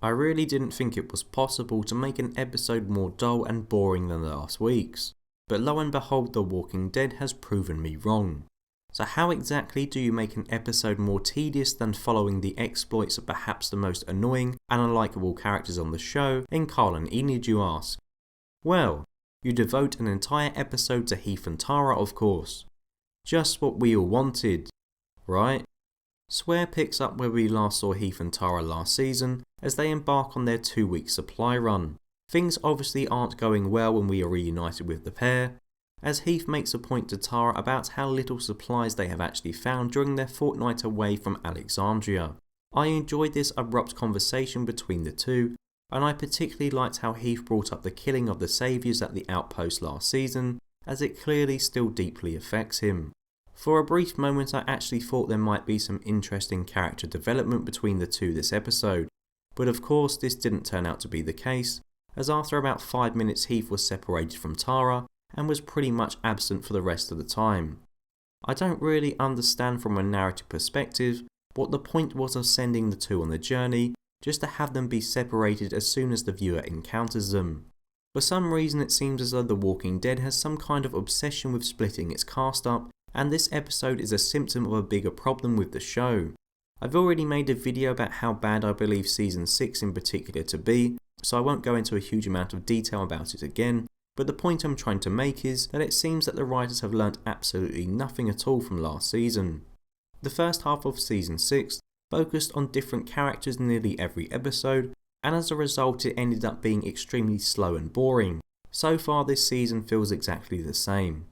I really didn't think it was possible to make an episode more dull and boring than last week's, but lo and behold, The Walking Dead has proven me wrong. So how exactly do you make an episode more tedious than following the exploits of perhaps the most annoying and unlikable characters on the show in Carl and Enid, you ask? Well, you devote an entire episode to Heath and Tara, of course. Just what we all wanted, right? Swear picks up where we last saw Heath and Tara last season as they embark on their 2-week supply run. Things obviously aren't going well when we are reunited with the pair, as Heath makes a point to Tara about how little supplies they have actually found during their fortnight away from Alexandria. I enjoyed this abrupt conversation between the two, and I particularly liked how Heath brought up the killing of the saviours at the outpost last season, as it clearly still deeply affects him. For a brief moment I actually thought there might be some interesting character development between the two this episode, but of course this didn't turn out to be the case, as after about 5 minutes Heath was separated from Tara and was pretty much absent for the rest of the time. I don't really understand from a narrative perspective what the point was of sending the two on the journey just to have them be separated as soon as the viewer encounters them. For some reason it seems as though The Walking Dead has some kind of obsession with splitting its cast up, and this episode is a symptom of a bigger problem with the show. I've already made a video about how bad I believe Season 6 in particular to be, so I won't go into a huge amount of detail about it again, but the point I'm trying to make is that it seems that the writers have learnt absolutely nothing at all from last season. The first half of Season 6 focused on different characters nearly every episode, and as a result it ended up being extremely slow and boring. So far this season feels exactly the same.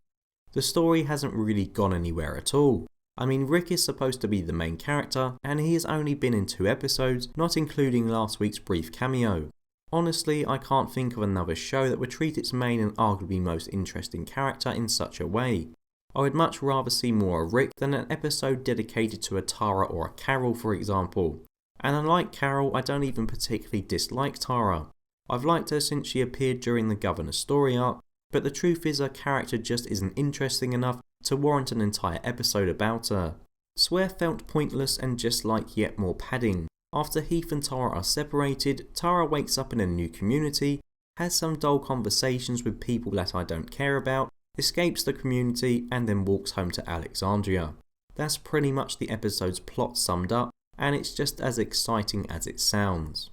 The story hasn't really gone anywhere at all. I mean, Rick is supposed to be the main character, and he has only been in 2 episodes, not including last week's brief cameo. Honestly, I can't think of another show that would treat its main and arguably most interesting character in such a way. I would much rather see more of Rick than an episode dedicated to a Tara or a Carol, for example. And unlike Carol, I don't even particularly dislike Tara. I've liked her since she appeared during the Governor's story arc, but the truth is her character just isn't interesting enough to warrant an entire episode about her. Swear felt pointless and just like yet more padding. After Heath and Tara are separated, Tara wakes up in a new community, has some dull conversations with people that I don't care about, escapes the community and then walks home to Alexandria. That's pretty much the episode's plot summed up, and it's just as exciting as it sounds.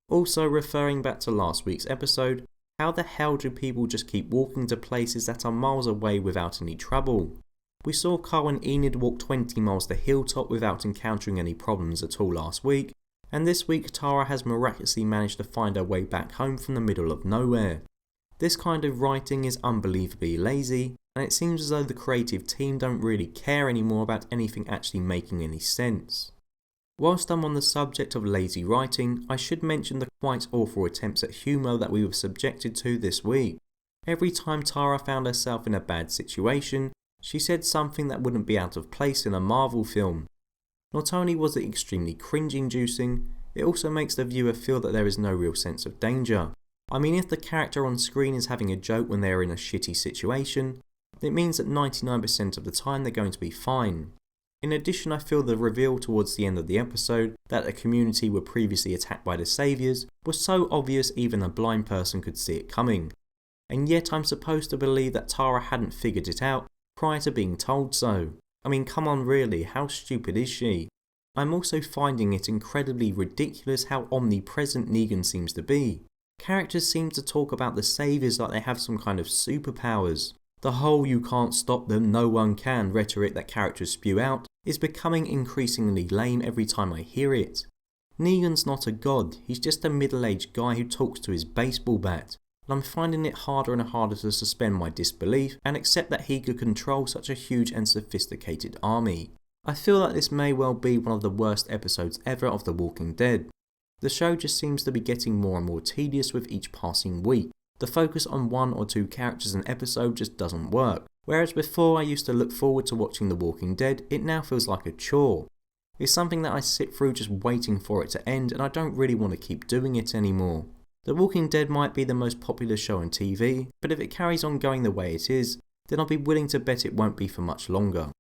Also, referring back to last week's episode, how the hell do people just keep walking to places that are miles away without any trouble? We saw Carl and Enid walk 20 miles to Hilltop without encountering any problems at all last week, and this week Tara has miraculously managed to find her way back home from the middle of nowhere. This kind of writing is unbelievably lazy, and it seems as though the creative team don't really care anymore about anything actually making any sense. Whilst I'm on the subject of lazy writing, I should mention the quite awful attempts at humour that we were subjected to this week. Every time Tara found herself in a bad situation, she said something that wouldn't be out of place in a Marvel film. Not only was it extremely cringe-inducing, it also makes the viewer feel that there is no real sense of danger. I mean, if the character on screen is having a joke when they are in a shitty situation, it means that 99% of the time they're going to be fine. In addition, I feel the reveal towards the end of the episode that a community were previously attacked by the saviours was so obvious even a blind person could see it coming. And yet I'm supposed to believe that Tara hadn't figured it out prior to being told so. I mean, come on really, how stupid is she? I'm also finding it incredibly ridiculous how omnipresent Negan seems to be. Characters seem to talk about the saviours like they have some kind of superpowers. The whole "you can't stop them, no one can" rhetoric that characters spew out is becoming increasingly lame every time I hear it. Negan's not a god, he's just a middle-aged guy who talks to his baseball bat, and I'm finding it harder and harder to suspend my disbelief and accept that he could control such a huge and sophisticated army. I feel like this may well be one of the worst episodes ever of The Walking Dead. The show just seems to be getting more and more tedious with each passing week. The focus on 1 or 2 characters an episode just doesn't work. Whereas before I used to look forward to watching The Walking Dead, it now feels like a chore. It's something that I sit through just waiting for it to end, and I don't really want to keep doing it anymore. The Walking Dead might be the most popular show on TV, but if it carries on going the way it is, then I'll be willing to bet it won't be for much longer.